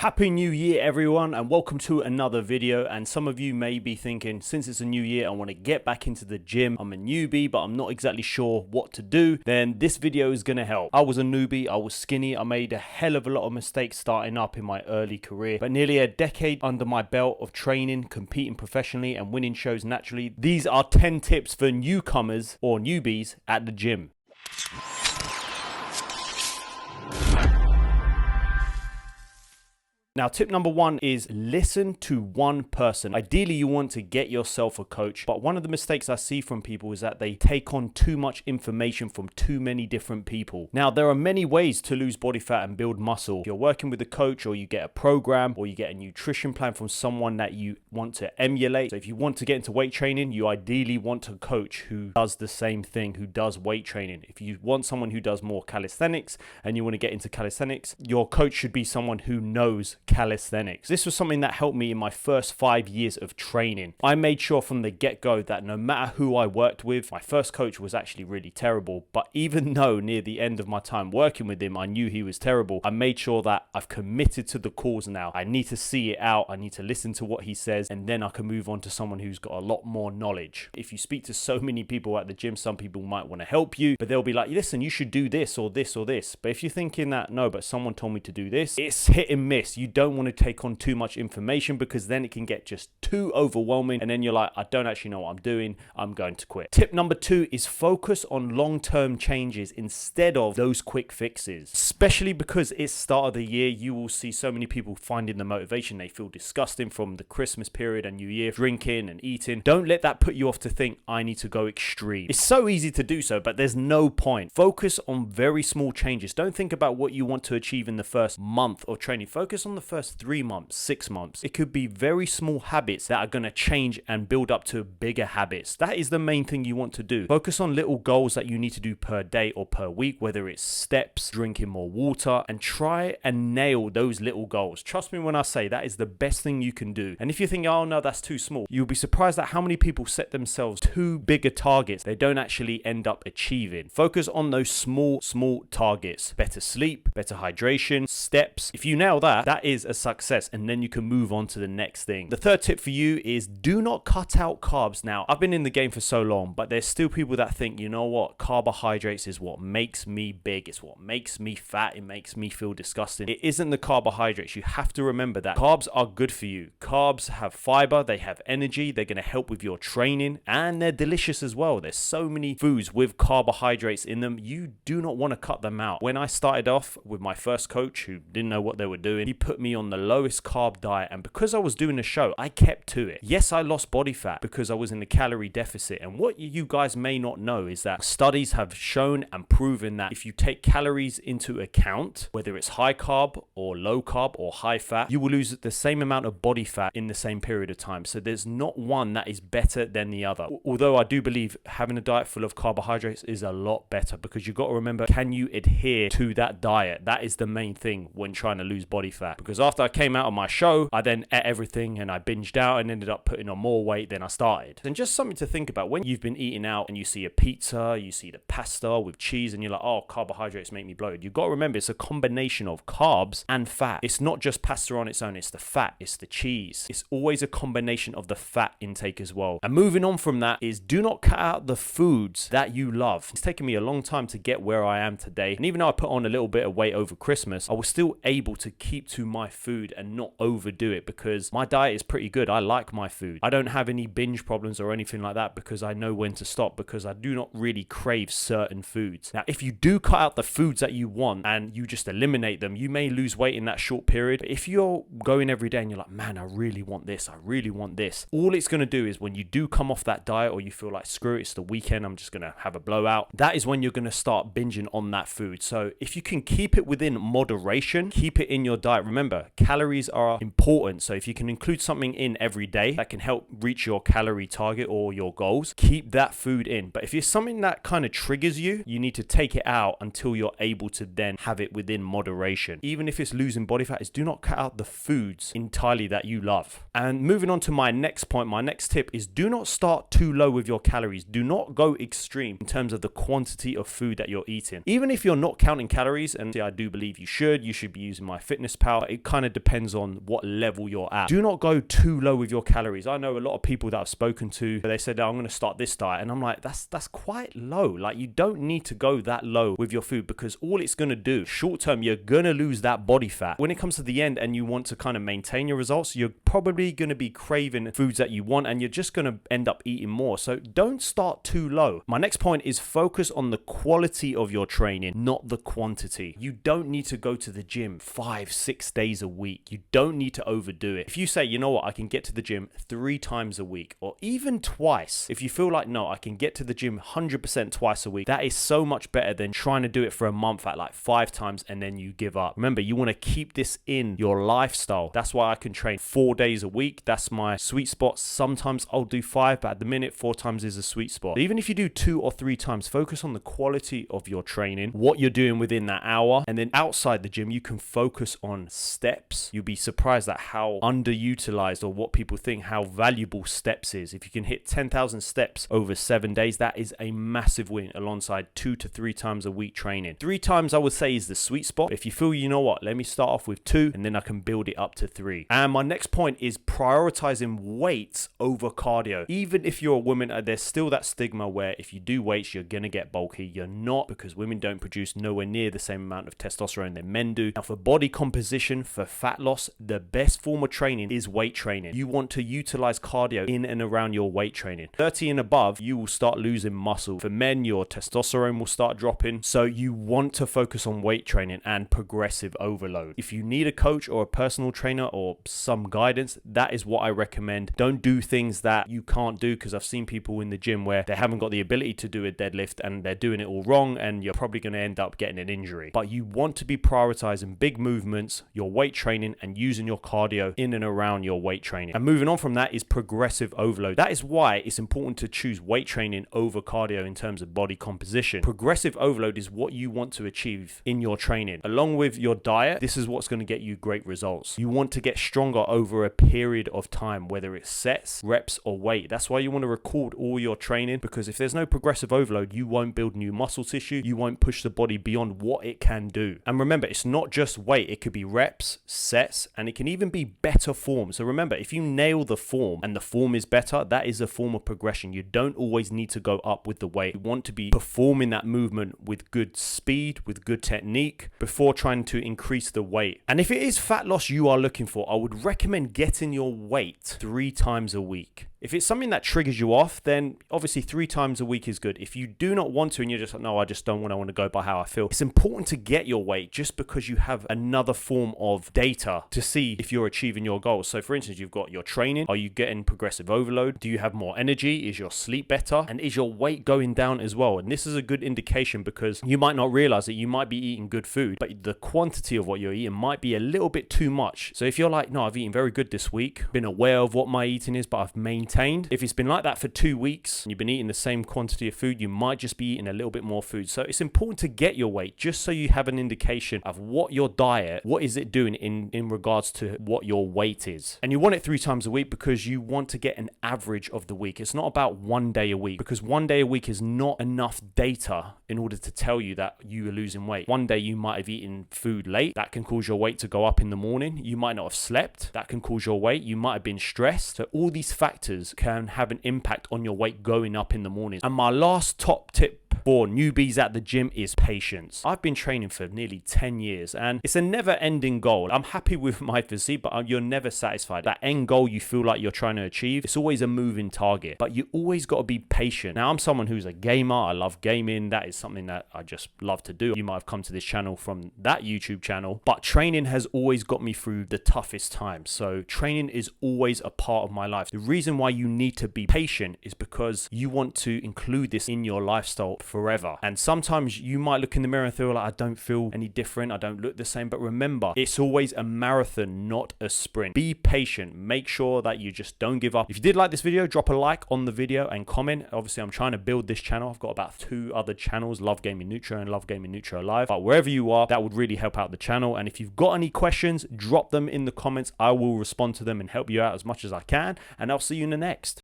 Happy New Year everyone, and welcome to another video. And some of you may be thinking, since it's a new year, I want to get back into the gym. I'm a newbie, but I'm not exactly sure what to do. Then this video is going to help. I was a newbie, I was skinny, I made a hell of a lot of mistakes starting up in my early career. But nearly a decade under my belt of training, competing professionally and winning shows naturally. These are 10 tips for newcomers or newbies at the gym. Now, tip number one is listen to one person. Ideally, you want to get yourself a coach, but one of the mistakes I see from people is that they take on too much information from too many different people. Now, there are many ways to lose body fat and build muscle. If you're working with a coach, or you get a program, or you get a nutrition plan from someone that you want to emulate. So if you want to get into weight training, you ideally want a coach who does the same thing, who does weight training. If you want someone who does more calisthenics and you want to get into calisthenics, your coach should be someone who knows calisthenics. This was something that helped me in my first 5 years of training. I made sure from the get-go that no matter who I worked with, my first coach was actually really terrible, but even though near the end of my time working with him, I knew he was terrible, I made sure that I've committed to the cause now. I need to see it out, I need to listen to what he says, and then I can move on to someone who's got a lot more knowledge. If you speak to so many people at the gym, some people might want to help you, but they'll be like, listen, you should do this or this or this. But if you're thinking that, no, but someone told me to do this, it's hit and miss. You don't want to take on too much information because then it can get just too overwhelming and then you're like, I don't actually know what I'm doing, I'm going to quit. Tip number 2 is focus on long-term changes instead of those quick fixes. Especially because it's start of the year, you will see so many people finding the motivation. They feel disgusting from the Christmas period and New Year, drinking and eating. Don't let that put you off to think, I need to go extreme. It's so easy to do so, but there's no point. Focus on very small changes. Don't think about what you want to achieve in the first month of training. Focus on the first 3 months, 6 months. It could be very small habits that are going to change and build up to bigger habits. That is the main thing you want to do. Focus on little goals that you need to do per day or per week, whether it's steps, drinking more water, and try and nail those little goals. Trust me when I say that is the best thing you can do. And if you think, oh no, that's too small, you'll be surprised at how many people set themselves too bigger targets they don't actually end up achieving. Focus on those small targets. Better sleep, better hydration, steps. If you nail that, that is a success, and then you can move on to the next thing. The third tip for you is do not cut out carbs. Now, I've been in the game for so long, but there's still people that think, you know what, carbohydrates is what makes me big, it's what makes me fat, it makes me feel disgusting. It isn't the carbohydrates. You have to remember that carbs are good for you. Carbs have fiber, they have energy, they're going to help with your training, and they're delicious as well. There's so many foods with carbohydrates in them. You do not want to cut them out. When I started off with my first coach who didn't know what they were doing, he put me on the lowest carb diet, and because I was doing a show, I kept to it. Yes, I lost body fat because I was in a calorie deficit, and what you guys may not know is that studies have shown and proven that if you take calories into account, whether it's high carb or low carb or high fat, you will lose the same amount of body fat in the same period of time. So there's not one that is better than the other. Although I do believe having a diet full of carbohydrates is a lot better, because you've got to remember, can you adhere to that diet? That is the main thing when trying to lose body fat. Because after I came out of my show, I then ate everything and I binged out and ended up putting on more weight than I started. And just something to think about, when you've been eating out and you see a pizza, you see the pasta with cheese, and you're like, oh, carbohydrates make me bloated. You've got to remember, it's a combination of carbs and fat. It's not just pasta on its own, it's the fat, it's the cheese. It's always a combination of the fat intake as well. And moving on from that is, do not cut out the foods that you love. It's taken me a long time to get where I am today. And even though I put on a little bit of weight over Christmas, I was still able to keep to my food and not overdo it, because my diet is pretty good. I like my food. I don't have any binge problems or anything like that, because I know when to stop, because I do not really crave certain foods. Now, if you do cut out the foods that you want and you just eliminate them, you may lose weight in that short period. But if you're going every day and you're like, man, I really want this, I really want this, all it's going to do is, when you do come off that diet, or you feel like, screw it, it's the weekend, I'm just going to have a blowout, that is when you're going to start binging on that food. So if you can keep it within moderation, keep it in your diet. Remember, calories are important. So if you can include something in every day that can help reach your calorie target or your goals, keep that food in. But if it's something that kind of triggers you, you need to take it out until you're able to then have it within moderation. Even if it's losing body fat, is do not cut out the foods entirely that you love. And moving on to my next point, my next tip is, do not start too low with your calories. Do not go extreme in terms of the quantity of food that you're eating. Even if you're not counting calories, and I do believe you should be using MyFitnessPal. it kind of depends on what level you're at. Do not go too low with your calories. I know a lot of people that I've spoken to, they said, oh, I'm going to start this diet. And I'm like, that's quite low. Like, you don't need to go that low with your food, because all it's going to do, short term, you're going to lose that body fat. When it comes to the end and you want to kind of maintain your results, you're probably going to be craving foods that you want, and you're just going to end up eating more. So don't start too low. My next point is focus on the quality of your training, not the quantity. You don't need to go to the gym 5-6 days a week. You don't need to overdo it. If you say, you know what, I can get to the gym 3 times a week, or even twice, if you feel like, no, I can get to the gym 100% twice a week, that is so much better than trying to do it for a month at like 5 times and then you give up. Remember, you want to keep this in your lifestyle. That's why I can train 4 days a week. That's my sweet spot. Sometimes I'll do 5, but at the minute 4 times is a sweet spot. Even if you do 2 or 3 times, focus on the quality of your training, what you're doing within that hour, and then outside the gym you can focus on steps. You'll be surprised at how underutilized, or what people think how valuable steps is. If you can hit 10,000 steps over 7 days, that is a massive win, alongside 2 to 3 times a week training. 3 times I would say is the sweet spot. If you feel, you know what, let me start off with 2 and then I can build it up to 3. And my next point is prioritizing weights over cardio. Even if you're a woman, there's still that stigma where if you do weights, you're gonna get bulky. You're not, because women don't produce nowhere near the same amount of testosterone that men do. Now, for body composition, for fat loss, the best form of training is weight training. You want to utilize cardio in and around your weight training. 30 and above, you will start losing muscle. For men, your testosterone will start dropping. So you want to focus on weight training and progressive overload. If you need a coach or a personal trainer or some guidance, that is what I recommend. Don't do things that you can't do, because I've seen people in the gym where they haven't got the ability to do a deadlift and they're doing it all wrong, and you're probably going to end up getting an injury. But you want to be prioritizing big movements, your weight training, and using your cardio in and around your weight training. And moving on from that is progressive overload. That is why it's important to choose weight training over cardio in terms of body composition. Progressive overload is what you want to achieve in your training. Along with your diet, this is what's going to get you great results. You want to get stronger over a period of time, whether it's sets, reps, or weight. That's why you want to record all your training, because if there's no progressive overload, you won't build new muscle tissue. You won't push the body beyond what it can do. And remember, it's not just weight. It could be reps, sets, and it can even be better form. So remember, if you nail the form and the form is better, that is a form of progression. You don't always need to go up with the weight. You want to be performing that movement with good speed, with good technique, before trying to increase the weight. And if it is fat loss you are looking for, I would recommend getting your weight 3 times a week. If it's something that triggers you off, then obviously 3 times a week is good. If you do not want to and you're just like, no, I just don't want, I want to go by how I feel, it's important to get your weight, just because you have another form of data to see if you're achieving your goals. So for instance, you've got your training. Are you getting progressive overload? Do you have more energy? Is your sleep better? And is your weight going down as well? And this is a good indication, because you might not realize that you might be eating good food, but the quantity of what you're eating might be a little bit too much. So if you're like, no, I've eaten very good this week, been aware of what my eating is, but I've maintained. If it's been like that for 2 weeks and you've been eating the same quantity of food, you might just be eating a little bit more food. So it's important to get your weight, just so you have an indication of what your diet, what is it doing in regards to what your weight is. And you want it 3 times a week because you want to get an average of the week. It's not about 1 day a week, because 1 day a week is not enough data in order to tell you that you are losing weight. One day you might have eaten food late. That can cause your weight to go up in the morning. You might not have slept. That can cause your weight. You might have been stressed. So all these factors can have an impact on your weight going up in the morning. And my last top tip for newbies at the gym is patience. I've been training for nearly 10 years and it's a never ending goal. I'm happy with my physique, but you're never satisfied. That end goal you feel like you're trying to achieve, it's always a moving target, but you always got to be patient. Now, I'm someone who's a gamer. I love gaming. That is something that I just love to do. You might have come to this channel from that YouTube channel, but training has always got me through the toughest times. So training is always a part of my life. The reason why you need to be patient is because you want to include this in your lifestyle forever. And sometimes you might look in the mirror and feel like, I don't feel any different, I don't look the same. But remember, it's always a marathon, not a sprint. Be patient. Make sure that you just don't give up. If you did like this video, drop a like on the video and comment. Obviously, I'm trying to build this channel. I've got about 2 other channels, Love Gaming Nutro and Love Gaming Nutro Live. But wherever you are, that would really help out the channel. And if you've got any questions, drop them in the comments. I will respond to them and help you out as much as I can. And I'll see you in the next.